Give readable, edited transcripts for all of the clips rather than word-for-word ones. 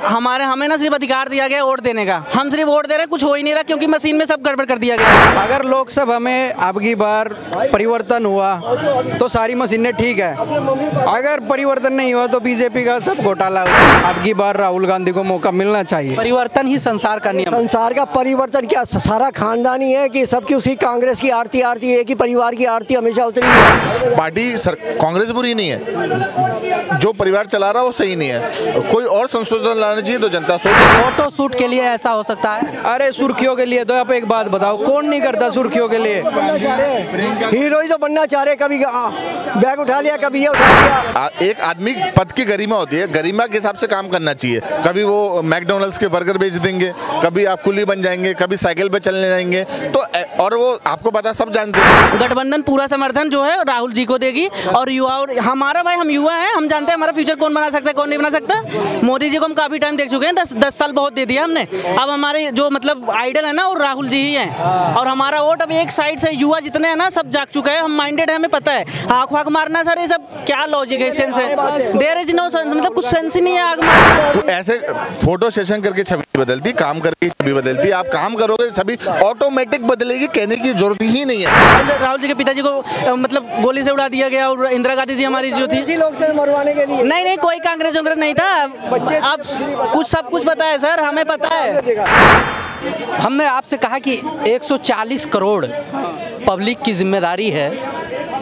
हमें ना सिर्फ अधिकार दिया गया वोट देने का, हम सिर्फ वोट दे रहे हैं, कुछ हो ही नहीं रहा क्योंकि मशीन में सब गड़बड़ कर दिया गया। अगर लोकसभा में अब की बार परिवर्तन हुआ तो सारी मशीनें ठीक है, अगर परिवर्तन नहीं हुआ तो बीजेपी का सब घोटाला। अब की बार राहुल गांधी को मौका मिलना चाहिए। परिवर्तन ही संसार का नियम। संसार का परिवर्तन क्या सारा खानदानी है कि सबकी उसी कांग्रेस की आरती एक ही परिवार की आरती हमेशा उतरी है। पार्टी कांग्रेस बुरी नहीं है, जो परिवार चला रहा है वो सही नहीं है, कोई और संशोधन लाना चाहिए तो जनता सोचे। फोटो शूट के लिए ऐसा हो सकता है। अरे सुर्खियों के लिए तो आप एक बात बताओ, कौन नहीं करता सुर्खियों के लिए? हीरो ही तो बनना चाह रहे, कभी बैग उठा लिया, कभी ये उठा लिया। एक आदमी पद की गरिमा होती है, गरिमा के हिसाब से काम करना चाहिए। कभी वो मैकडोनल्ड्स के बर्गर बेच देंगे, कभी आप कुली बन जाएंगे, कभी साइकिल पे चलने जाएंगे, तो और वो आपको पता, सब जानते हैं। गठबंधन पूरा समर्थन जो है राहुल जी को देगी और युवा, और हमारा भाई, हम युवा हैं, हम जानते हैं हमारा फ्यूचर कौन बना सकता है कौन नहीं बना सकता। मोदी जी को हम काफी टाइम देख चुके हैं, 10 साल बहुत दे दिया हमने। अब हमारे जो मतलब आइडल है ना वो राहुल जी ही हैं, और हमारा वोट अब एक साइड से युवा जितने हैं ना सब जाग चुका है, हम माइंडेड है, हमें पता है। आँख वाँख मारना सर, ये सब क्या लॉजिक है, सेंस है? देयर इज नो सेंस, मतलब कुछ सेंस ही नहीं है आग मारना। ऐसे फोटो सेशन करके छवि बदलती, काम करके छवि बदलती। आप काम करोगे छवि ऑटोमेटिक बदलेगी, कहने की जरूरत ही नहीं है। राहुल जी के पिताजी को मतलब गोली से उड़ा दिया गया, और इंदिरा गांधी जी हमारी जो थी, लोग थे मरवाने के लिए। नहीं कोई कांग्रेस नहीं था। आप कुछ सब कुछ पता है सर, हमें पता है। हमने आपसे कहा कि 140 करोड़ पब्लिक की जिम्मेदारी है,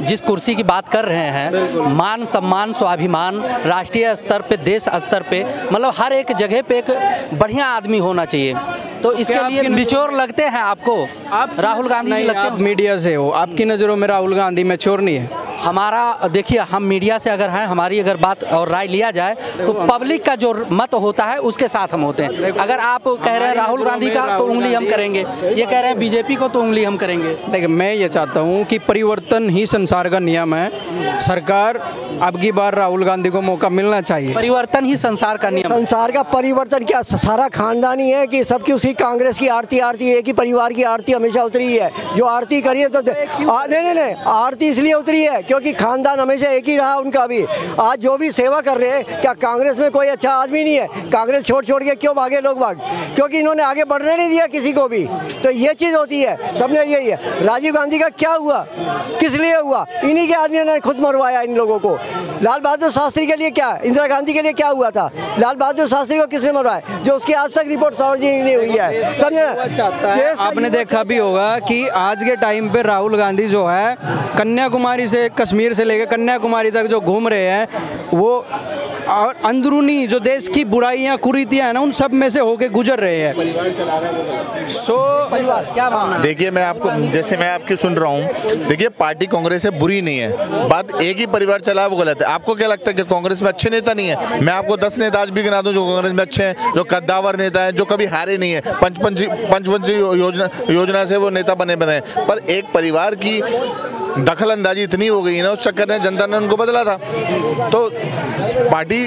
जिस कुर्सी की बात कर रहे हैं, मान सम्मान स्वाभिमान राष्ट्रीय स्तर पे, देश स्तर पे, मतलब हर एक जगह पे एक बढ़िया आदमी होना चाहिए। तो इसके लिए निचोर लगते हैं आपको? आप राहुल गांधी नहीं, लगते आप मीडिया से हो, आपकी नज़रों में राहुल गांधी मैच्योर नहीं है? हमारा देखिए, हम मीडिया से अगर हैं, हमारी अगर बात और राय लिया जाए तो पब्लिक का जो मत होता है उसके साथ हम होते हैं। अगर आप कह रहे हैं राहुल गांधी का तो उंगली हम करेंगे, ये कह रहे हैं बीजेपी को तो उंगली हम करेंगे। देखिए, मैं ये चाहता हूँ कि परिवर्तन ही संसार का नियम है। सरकार अब की बार राहुल गांधी को मौका मिलना चाहिए। परिवर्तन ही संसार का नियम। संसार का परिवर्तन क्या सारा खानदानी है कि सबकी उसी कांग्रेस की आरती एक ही परिवार की आरती हमेशा उतरी है। जो आरती करिए तो नहीं, आरती इसलिए उतरी है क्योंकि खानदान हमेशा एक ही रहा उनका भी। आज जो भी सेवा कर रहे हैं, क्या कांग्रेस में कोई अच्छा आदमी नहीं है? कांग्रेस छोड़ के क्यों भागे लोग क्योंकि इन्होंने आगे बढ़ने नहीं दिया किसी को भी। तो ये चीज़ होती है, सबने यही है। राजीव गांधी का क्या हुआ, किस लिए हुआ? इन्हीं के आदमियों ने खुद मरवाया इन लोगों को। लाल बहादुर शास्त्री के लिए क्या, इंदिरा गांधी के लिए क्या हुआ था? लाल बहादुर शास्त्री को किसने मरवाया? जो उसकी आज तक रिपोर्ट सार्वजनिक नहीं हुई है। समझे? आपने देखा भी होगा कि आज के टाइम पे राहुल गांधी जो है, कन्याकुमारी से, कश्मीर से लेकर कन्याकुमारी तक जो घूम रहे हैं, वो और अंदरूनी जो देश की बुराइयां कुरीतियां हैं ना, उन सब में से होके गुजर रहे हैं। देखिए, मैं आपको, जैसे मैं आपकी सुन रहा हूँ, देखिए पार्टी कांग्रेस से बुरी नहीं है, बात एक ही परिवार चला वो गलत है। आपको क्या लगता है कि कांग्रेस में अच्छे नेता नहीं है? मैं आपको 10 नेता आज भी गिना दूं जो कांग्रेस में अच्छे हैं, जो कद्दावर नेता है, जो कभी हारे नहीं है, पंचवंशी योजना से वो नेता बने। पर एक परिवार की दखल अंदाजी इतनी हो गई है ना, उस चक्कर में जनता ने उनको बदला था। तो पार्टी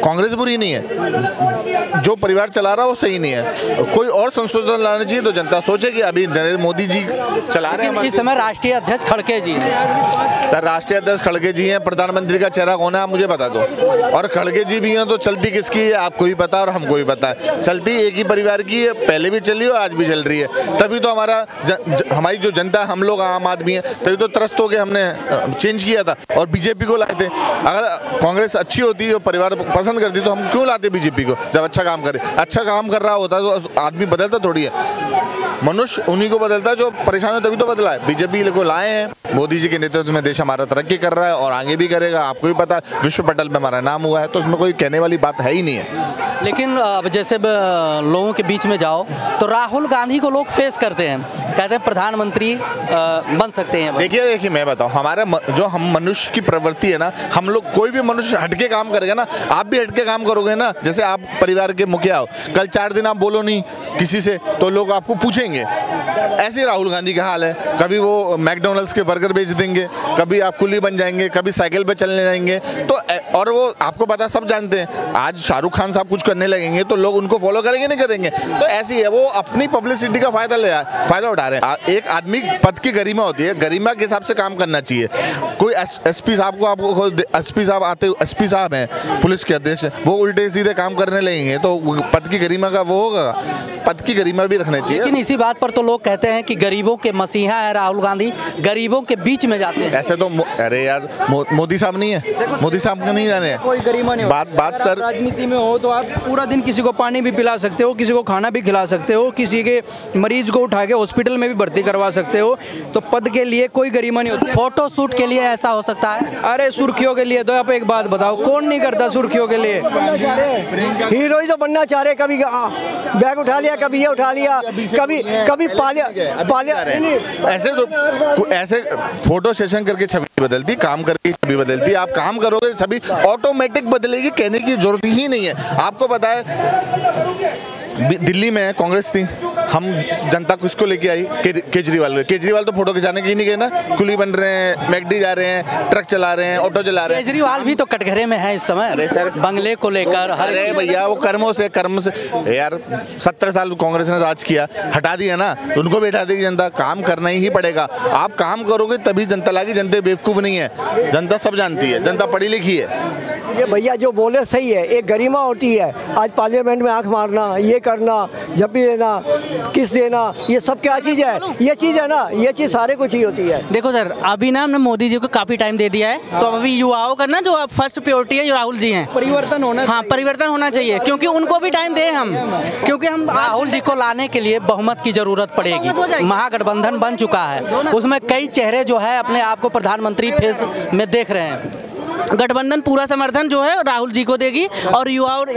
कांग्रेस बुरी नहीं है, जो परिवार चला रहा है वो सही नहीं है, कोई और संशोधन लाना चाहिए तो जनता सोचे कि अभी नरेंद्र मोदी जी चला रहे हैं। इस समय राष्ट्रीय अध्यक्ष खड़गे जी हैं। सर, राष्ट्रीय अध्यक्ष खड़गे जी हैं, प्रधानमंत्री का चेहरा कौन है आप मुझे बता दो। और खड़गे जी भी हैं तो चलती किसकी है आपको भी पता और हमको भी पता है। चलती एक ही परिवार की है, पहले भी चली और आज भी चल रही है। तभी तो हमारी जो जनता, हम लोग आम आदमी है, तभी तो त्रस्त हो के हमने चेंज किया था और बीजेपी को लाए थे। अगर कांग्रेस अच्छी होती और परिवार पसंद करती तो हम क्यों लाते बीजेपी को? जब अच्छा काम करे, अच्छा काम कर रहा होता तो आदमी बदलता थोड़ी है। मनुष्य उन्हीं को बदलता है जो परेशान है, तभी तो बदला है। बीजेपी को लाए हैं, मोदी जी के नेतृत्व में देश हमारा तरक्की कर रहा है और आगे भी करेगा। आपको भी पता है विश्व पटल पे हमारा नाम हुआ है, तो उसमें कोई कहने वाली बात है ही नहीं है। लेकिन अब जैसे लोगों के बीच में जाओ तो राहुल गांधी को लोग फेस करते हैं, कहते हैं प्रधानमंत्री बन सकते हैं। देखिए मैं बताऊं, हमारा जो हम मनुष्य की प्रवृत्ति है ना, हम लोग, कोई भी मनुष्य हटके काम करेगा ना, आप भी हटके काम करोगे ना। जैसे आप परिवार के मुखिया हो, कल 4 दिन आप बोलो नहीं किसी से तो लोग आपको पूछेंगे। ऐसे राहुल गांधी का हाल है, कभी वो मैकडोनल्ड्स के बर्गर बेच देंगे, कभी आप कुली बन जाएंगे, कभी साइकिल पे चलने जाएंगे। तो और वो आपको पता, सब जानते हैं। आज शाहरुख खान साहब कुछ करने लगेंगे तो लोग उनको फॉलो करेंगे नहीं करेंगे? तो ऐसी है, वो अपनी पब्लिसिटी का फायदा उठा रहे रहे हैं। एक आदमी पद की गरिमा होती है, गरिमा के हिसाब से काम करना चाहिए। कोई एसपी साहब को आपको एसपी साहब आते, एसपी साहब हैं पुलिस के अध्यक्ष, वो उल्टे सीधे काम करने लगेंगे तो पद की गरिमा का वो होगा। पद की गरिमा भी रखना चाहिए। लेकिन इसी बात पर तो लोग कहते हैं कि गरीबों के मसीहा है राहुल गांधी, गरीबों के बीच में जाते हैं। ऐसे तो अरे यार मोदी साहब नहीं है, मोदी साहब को नहीं जाने कोई गरिमा नहीं। बात सर राजनीति में हो तो आप पूरा दिन किसी को पानी भी पिला सकते हो, किसी को खाना भी खिला सकते हो, किसी के मरीज को उठा के हॉस्पिटल में भी भर्ती करवा सकते हो। तो पद के लिए कोई गरिमा नहीं होती। फोटो शूट के लिए ऐसा हो सकता है। अरे सुर्खियों के लिए तो आप एक बात बताओ, कौन नहीं करता सुर्खियों के लिए? हीरो ही तो बनना चाह रहे, कभी बैग उठा लिया, कभी ये उठा लिया, कभी पालिया ऐसे तो ऐसे फोटो सेशन करके छवि बदलती, काम करके छवि बदलती। आप काम करोगे छवि ऑटोमेटिक बदलेगी, कहने की जरूरत ही नहीं है। आपको पता है दिल्ली में कांग्रेस थी, हम जनता किसको लेके आई? केजरीवाल तो फोटो खिंचाने के नहीं गए ना, कुली बन रहे हैं, मैकडी जा रहे हैं, ट्रक चला रहे हैं, ऑटो चला रहे हैं। केजरीवाल भी तो कटघरे में है इस समय। अरे सर बंगले को लेकर। अरे भैया वो कर्म से यार 70 साल कांग्रेस ने राज किया, हटा दिया ना, उनको भी हटा देगी जनता। काम करना ही पड़ेगा। आप काम करोगे तभी जनता लागी। जनता बेवकूफ नहीं है, जनता सब जानती है, जनता पढ़ी लिखी है। ये भैया जो बोले सही है, एक गरिमा होती है। आज पार्लियामेंट में आंख मारना, ये करना, झप्पी देना, किस देना, ये सब क्या चीज़ है? ये चीज़ है ना, ये चीज़ सारे कुछ ही होती है। देखो सर, अभी ना हमने मोदी जी को काफी टाइम दे दिया है, तो अभी युवाओं का ना जो फर्स्ट प्रायोरिटी है, जो राहुल जी हैं, परिवर्तन होना। हाँ, परिवर्तन होना चाहिए, क्योंकि उनको भी टाइम दे हम, क्योंकि हम राहुल जी को लाने के लिए बहुमत की जरूरत पड़ेगी। महागठबंधन बन चुका है, उसमें कई चेहरे जो है अपने आप को प्रधानमंत्री फेस में देख रहे हैं। गठबंधन पूरा समर्थन जो है राहुल जी को देगी। और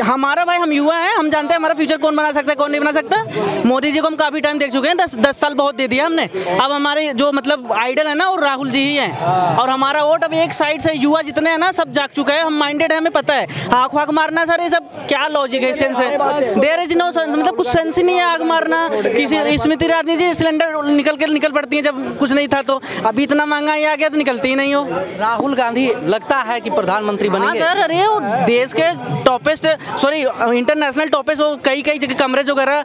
हमारा भाई, हम युवा हैं, हम जानते हैं हमारा फ्यूचर कौन बना सकता है, कौन नहीं बना सकता। मोदी जी को हम काफी टाइम देख चुके हैं, 10 साल बहुत दे दिया हमने। अब हमारे जो मतलब आइडल है ना, वो राहुल जी ही हैं। और हमारा वोट अब एक साइड से युवा जितने हैं ना, सब जाग चुका है, हम माइंडेड है, हमें पता है। आँख वाँख मारना सर, ये सब क्या लॉजिक है, सेंस है? देयर इज नो सेंस, मतलब कुछ सेंस ही नहीं है आग मारना। किसी स्मृति ईरानी जी सिलेंडर निकल पड़ती है जब कुछ नहीं था, तो अभी इतना महंगा ही आ गया तो निकलती ही नहीं हो। राहुल गांधी लगता है कि प्रधानमंत्री बनेंगे। हाँ सर, अरे वो देश के टॉपेस्ट, इंटरनेशनल टॉपेस्ट, वो कई जगह कमरेज वगैरह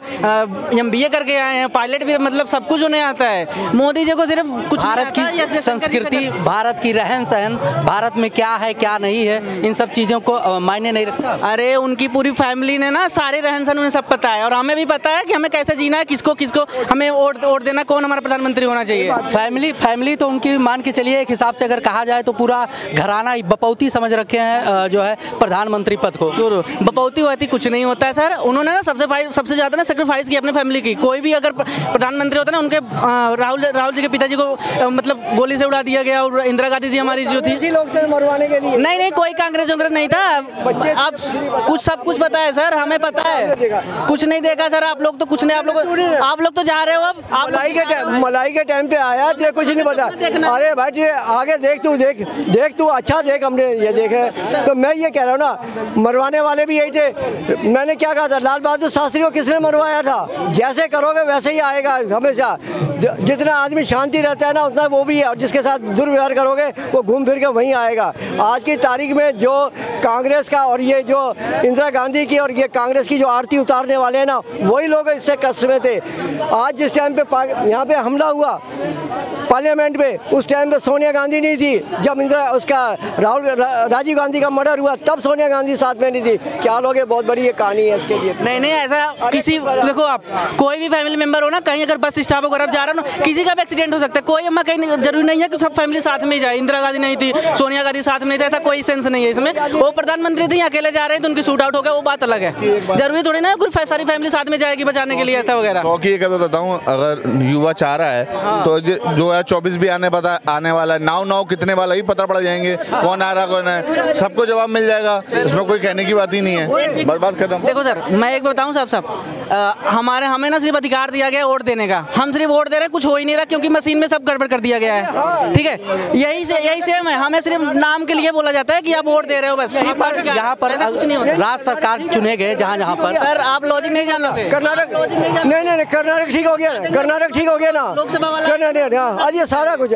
MBA करके आए हैं, पायलट भी, मतलब सब कुछ उन्हें आता है। मोदी जी को सिर्फ कुछ भारत की संस्कृति, भारत की रहन सहन, भारत में क्या है क्या नहीं है, इन सब चीज़ों को मायने नहीं रखता। अरे उनकी पूरी फैमिली ने ना सारे रहन सहन उन्हें सब पता है, और हमें भी पता है कि हमें कैसे जीना है, किसको हमें वोट देना, कौन हमारा प्रधानमंत्री होना चाहिए। फैमिली तो उनकी मान के चलिए एक हिसाब से अगर कहा जाए तो पूरा घराना बपौती समझ रखे हैं जो है प्रधानमंत्री पद को। बपौती होती कुछ नहीं होता है सर। उन्होंने ना सबसे ज्यादा ना सेक्रीफाइस की अपने फैमिली की। कोई भी अगर प्रधानमंत्री होता है ना, उनके राहुल जी के पिताजी को मतलब गोली से उड़ा दिया गया, और इंदिरा गांधी जी हमारी जो थी, मरवाने के लिए नहीं कोई कांग्रेस नहीं था। आप सब कुछ पता है सर, हमें पता है। कुछ नहीं देखा सर, आप लोग तो कुछ नहीं, आप लोग तो जा रहे हो। अब आप मलाई के टाइम पे आया तो कुछ नहीं पता। अरे भाई आगे देख तू अच्छा देख, हमने ये देखे। तो मैं ये कह रहा हूँ ना, मरवाने वाले भी यही थे। मैंने क्या कहा था, लाल बहादुर शास्त्री को किसने मरवाया था? जैसे करोगे वैसे ही आएगा हमेशा। जितना आदमी शांति रहता है ना, उतना वो भी है, और जिसके साथ दुर्व्यवहार करोगे वो घूम फिर के वहीं आएगा। आज की तारीख में जो कांग्रेस का और ये जो इंदिरा गांधी की और ये कांग्रेस की जो आरती उतारने वाले हैं ना, वही लोग इससे कष्ट में थे। आज जिस टाइम पे यहाँ पे हमला हुआ पार्लियामेंट में, उस टाइम पे सोनिया गांधी नहीं थी। जब राजीव गांधी का मर्डर हुआ, तब सोनिया गांधी साथ में नहीं थी। क्या लोग, बहुत बड़ी ये कहानी है इसके लिए। नहीं ऐसा किसी, देखो आप कोई भी फैमिली मेंबर हो ना, कहीं अगर बस स्टॉप वगैरह जा रहा हो ना, किसी का भी एक्सीडेंट हो सकता है। कोई अम्मा कहीं जरूरी नहीं है कि सब फैमिली साथ में जाए। इंदिरा गांधी नहीं थी, सोनिया गांधी साथ में नहीं थी, ऐसा कोई सेंस नहीं है इसमें। वो प्रधानमंत्री थी, अकेले जा रहे हैं तो उनकी शूट आउट हो गया, वो बात अलग है। जरूरी थोड़ी ना कुछ सारी फैमिली साथ में जाएगी बचाने के लिए, ऐसा वगैरह। क्योंकि एक बताऊँ, अगर युवा चाह रहा है तो जो है 24 भी आने वाला है, नाव कितने वाला ही पता पड़ जाएंगे, कौन आ रहा कौन है, सबको जवाब मिल जाएगा। इसमें कोई कहने की बात ही नहीं है, बर्बाद खत्म। देखो सर, मैं एक बताऊं साहब, हमें ना सिर्फ अधिकार दिया गया वोट देने का। हम सिर्फ वोट दे रहे हैं, कुछ हो ही नहीं रहा, क्योंकि मशीन में सब गड़बड़ कर दिया गया है। ठीक है, यही सेम है। हमें सिर्फ नाम के लिए बोला जाता है कि आप वोट दे रहे हो, बस। यहाँ पर राज्य सरकार चुने गए जहाँ पर। सर आप लॉजिक नहीं जान लो। कर्नाटक नहीं, कर्नाटक ठीक हो गया, कर्नाटक ठीक हो गया ना, लोकसभा वाला। आज ये सारा कुछ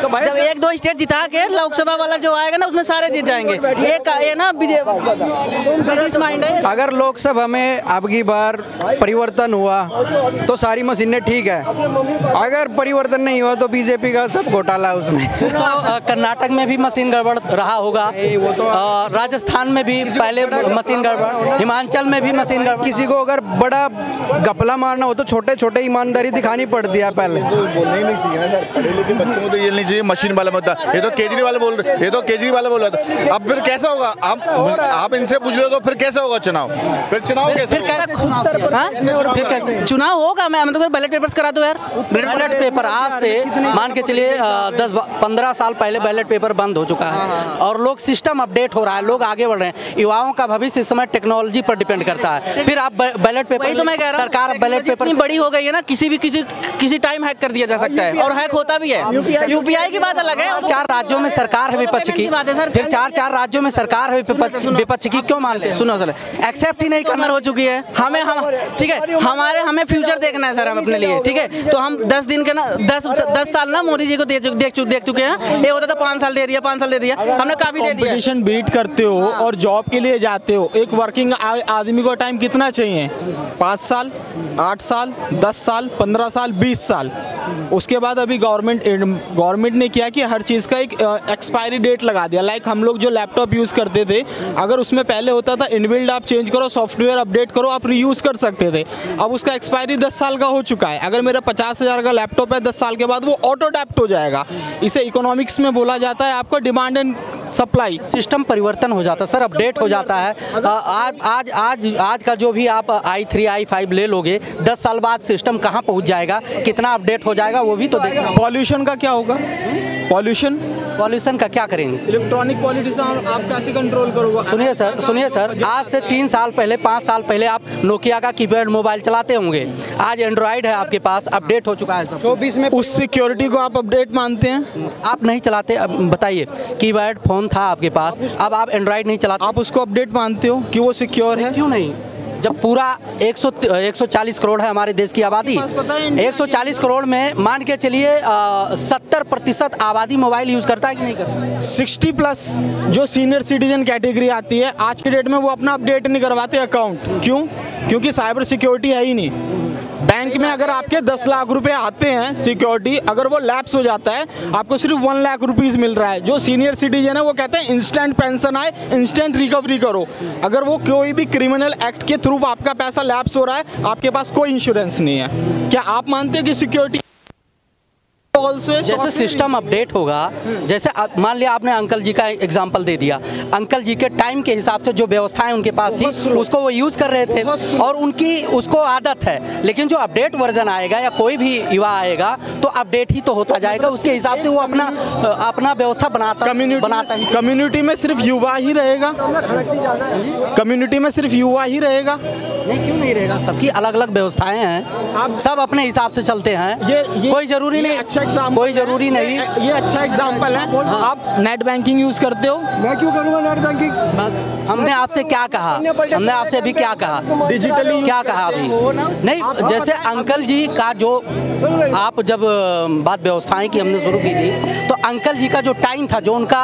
तो भाई जब 1-2 स्टेट जिता के लोकसभा वाला जो आएगा ना उसमें सारे जीत जाएंगे। ये ना माइंड है। अगर लोकसभा में अब की बार परिवर्तन हुआ तो सारी मशीनें ठीक है, अगर परिवर्तन नहीं हुआ तो बीजेपी का सब घोटाला उसमें। तो कर्नाटक में भी मशीन गड़बड़ रहा होगा, राजस्थान में भी पहले मशीन गड़बड़, हिमाचल में भी मशीन गड़बड़। किसी को अगर बड़ा घपला मारना हो तो छोटे छोटे ईमानदारी दिखानी पड़ती है पहले। बोलना ही नहीं चाहिए ना सर, पढ़े लिखे बच्चों को तो ये नहीं चाहिए मशीन वाला मुद्दा। ये तो केजरीवाल बोल रहा था। अब फिर कैसा होगा? आप इनसे पूछ लो तो फिर कैसे होगा चुनाव? फिर चुनाव कैसे चुनाव होगा? मैं तो बैलेट पेपर्स करा दो यार। बैलेट पेपर आज से मान के चलिए 10-15 साल पहले बैलेट पेपर बंद हो चुका है और लोग सिस्टम अपडेट हो रहा है, लोग आगे बढ़ रहे हैं। युवाओं का भविष्य इस समय टेक्नोलॉजी पर डिपेंड करता है। फिर आप बैलेट पेपर, तो मैं कह रहा हूं, सरकार बैलेट पेपर इतनी बड़ी हो गई है ना, किसी टाइम हैक कर दिया जा सकता है और हैक होता भी है। यूपीआई की बात अलग है। 4 राज्यों में सरकार है विपक्ष की, फिर 4 राज्यों में सरकार है विपक्ष की, क्यों मानते हैं? सुनो सर, एक्सेप्ट ही नहीं कमर हो चुकी है। ठीक है, हमें फ्यूचर देखना है सर, हम अपने लिए। ठीक है, तो हम 10 दिन के ना 10 साल ना मोदी जी को देख चुके हैं। ये होता था 5 साल दे दिया, 5 साल दे दिया, हमने काफी दे दिया। कंपटीशन बीट करते हो और जॉब के लिए जाते हो, एक वर्किंग आदमी को टाइम कितना चाहिए? 5 साल, 8 साल, 10 साल, 15 साल, 20 साल। उसके बाद अभी गवर्नमेंट ने किया कि हर चीज़ का एक एक्सपायरी डेट लगा दिया। लाइक हम लोग जो लैपटॉप यूज़ करते थे, अगर उसमें पहले होता था इनबिल्ड आप चेंज करो, सॉफ्टवेयर अपडेट करो, आप रीयूज़ कर सकते थे। अब उसका एक्सपायरी 10 साल का हो चुका है। अगर मेरा 50,000 का लैपटॉप है, 10 साल के बाद वो ऑटो अडैप्ट हो जाएगा। इसे इकोनॉमिक्स में बोला जाता है आपका डिमांड एंड सप्लाई। सिस्टम परिवर्तन हो जाता है सर, अपडेट हो जाता है। आज का जो भी आप i3 i5 ले लोगे, 10 साल बाद सिस्टम कहाँ पहुँच जाएगा, कितना अपडेट हो जाएगा, वो भी तो देखना। पॉल्यूशन का क्या होगा? पॉल्यूशन का क्या करेंगे? इलेक्ट्रॉनिक पॉल्यूशन आप कैसे कंट्रोल करोगे? सुनिए सर, आज से 3 साल पहले, 5 साल पहले आप नोकिया का कीपैड मोबाइल चलाते होंगे। आज एंड्रॉइड है आपके पास, अपडेट हो चुका है सब। 24 में उस सिक्योरिटी को आप अपडेट मानते हैं? आप नहीं चलाते, अब बताइए, कीपैड फोन था आपके पास, अब आप एंड्रॉइड नहीं चलाते, आप उसको अपडेट मानते हो कि वो सिक्योर है? क्यों नहीं? जब पूरा 140 करोड़ है हमारे देश की आबादी, 140 करोड़ में मान के चलिए 70% आबादी मोबाइल यूज़ करता है कि नहीं करता? 60+ जो सीनियर सिटीजन कैटेगरी आती है, आज के डेट में वो अपना अपडेट नहीं करवाते अकाउंट। क्यों? क्योंकि साइबर सिक्योरिटी है ही नहीं। बैंक में अगर आपके 10 लाख रुपए आते हैं सिक्योरिटी, अगर वो लैप्स हो जाता है, आपको सिर्फ 1 लाख रुपीज़ मिल रहा है। जो सीनियर सिटीजन है वो कहते हैं इंस्टेंट पेंशन आए, इंस्टेंट रिकवरी करो। अगर वो कोई भी क्रिमिनल एक्ट के थ्रू आपका पैसा लैप्स हो रहा है, आपके पास कोई इंश्योरेंस नहीं है। क्या आप मानते हैं कि सिक्योरिटी जैसे सिस्टम अपडेट होगा, जैसे मान लिया आपने अंकल जी का एग्जांपल दे दिया, अंकल जी के टाइम के हिसाब से जो व्यवस्थाएं उनके पास थी उसको वो यूज़ कर रहे थे और उनकी उसको आदत है। लेकिन जो अपडेट वर्जन आएगा या कोई भी युवा आएगा तो अपडेट ही तो होता जाएगा, उसके हिसाब से वो अपना व्यवस्था बनाता है। कम्युनिटी में सिर्फ युवा ही रहेगा? कम्युनिटी में सिर्फ युवा ही रहेगा? नहीं, क्यों नहीं रहेगा? सबकी अलग अलग व्यवस्थाएं हैं, सब अपने हिसाब से चलते हैं। कोई जरूरी नहीं, कोई जरूरी नहीं। ये अच्छा एग्जांपल है। आप नेट बैंकिंग यूज करते हो? मैं क्यों करूँगा नेट बैंकिंग? बस हमने आपसे क्या कहा, हमने आपसे अभी क्या कहा, डिजिटली क्या कहा अभी? नहीं, जैसे अंकल जी का जो आप जब बात व्यवस्थाएं की हमने शुरू की थी, तो अंकल जी का जो टाइम था, जो उनका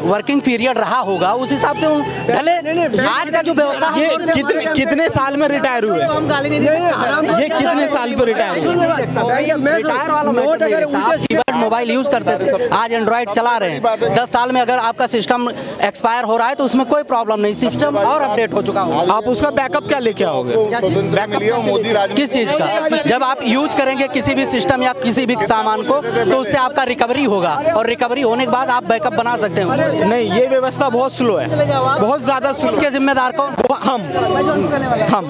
वर्किंग पीरियड रहा होगा, उस हिसाब से भले आज का जो व्यवस्था। ये कितने साल में रिटायर हुए? ये कितने साल पे रिटायर हुए? रिटायर वाला कीपैड मोबाइल यूज करते थे, आज एंड्रॉइड चला रहे हैं। 10 साल में अगर आपका सिस्टम एक्सपायर हो रहा है तो उसमें कोई प्रॉब्लम नहीं, सिस्टम और अपडेट हो चुका होगा। आप उसका बैकअप क्या लेके आओगे? किस चीज़ का? जब आप यूज करेंगे किसी भी सिस्टम या किसी भी सामान को, तो उससे आपका रिकवरी होगा और रिकवरी होने के बाद आप बैकअप बना सकते हो। नहीं, ये व्यवस्था बहुत स्लो है, बहुत ज्यादा स्लो। इसके जिम्मेदार कौन? हम,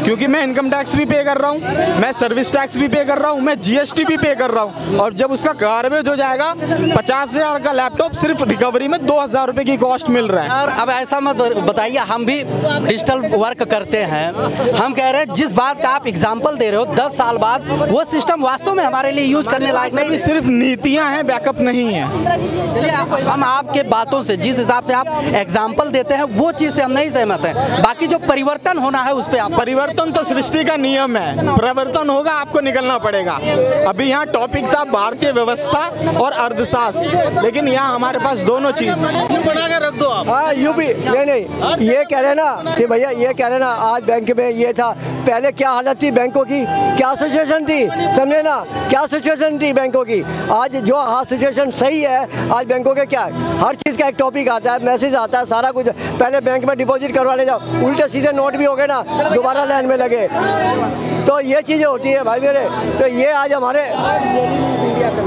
क्योंकि मैं इनकम टैक्स भी पे कर रहा हूँ, मैं सर्विस टैक्स भी पे कर रहा हूँ, मैं GST भी पे कर रहा हूँ। और जब उसका गार्बेज हो जाएगा, 50,000 का लैपटॉप सिर्फ रिकवरी में 2,000 रुपए की कॉस्ट मिल रहा है। और अब ऐसा मत बताइए, हम भी डिजिटल वर्क करते हैं, हम कह रहे हैं जिस बात का आप एग्जाम्पल दे रहे हो 10 साल बाद वो सिस्टम वास्तव में हमारे लिए यूज करने लायक नहीं है। सिर्फ नीतियां हैं, बैकअप नहीं है। चलिए हम आपके बातों से, जिस हिसाब से आप एग्जाम्पल देते हैं वो चीज़ से हम नहीं सहमत हैं, बाकी जो परिवर्तन होना है उस पर आप। परिवर्तन तो सृष्टि का नियम है, परिवर्तन होगा, आपको निकलना पड़ेगा। अभी यहाँ टॉपिक था भारतीय व्यवस्था और अर्थशास्त्र, लेकिन यहाँ हमारे पास दोनों चीज रख दो आप। हाँ यूपी नहीं, ये कह रहे ना कि भैया, ये कह रहे ना आज बैंक में ये था, पहले क्या हालत थी बैंकों की, क्या सिचुएशन थी, समझे ना, क्या सिचुएशन थी बैंकों की। आज जो हाँ सिचुएशन सही है, आज बैंकों के क्या हर चीज़ का एक टॉपिक आता है, मैसेज आता है, सारा कुछ। पहले बैंक में डिपॉजिट करवाने जाओ, उल्टे सीधे नोट भी हो गए ना, दोबारा लाइन में लगे, तो ये चीज़ें होती है भाई मेरे। तो ये आज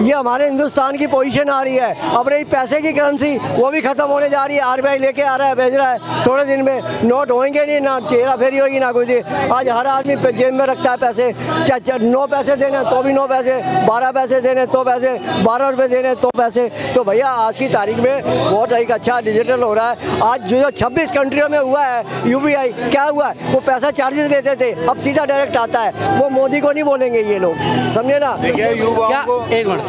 हमारे हिंदुस्तान की पोजीशन आ रही है। अपने पैसे की करेंसी वो भी खत्म होने जा रही है, आरबीआई लेके आ रहा है, भेज रहा है, थोड़े दिन में नोट होंगे नहीं, ना चेहरा फेरी होगी ना कुछ। आज हर आदमी जेब में रखता है पैसे, चाहे 9 पैसे देने तो भी 9 पैसे, 12 पैसे देने तो पैसे, 12 रुपये देने तो पैसे। तो भैया आज की तारीख में बहुत एक अच्छा डिजिटल हो रहा है। आज जो 26 कंट्रियों में हुआ है यूपीआई, क्या हुआ है, वो पैसा चार्जेस लेते थे, अब सीधा डायरेक्ट आता है। वो मोदी को नहीं बोलेंगे ये लोग, समझे ना। क्या एक मिनट सर,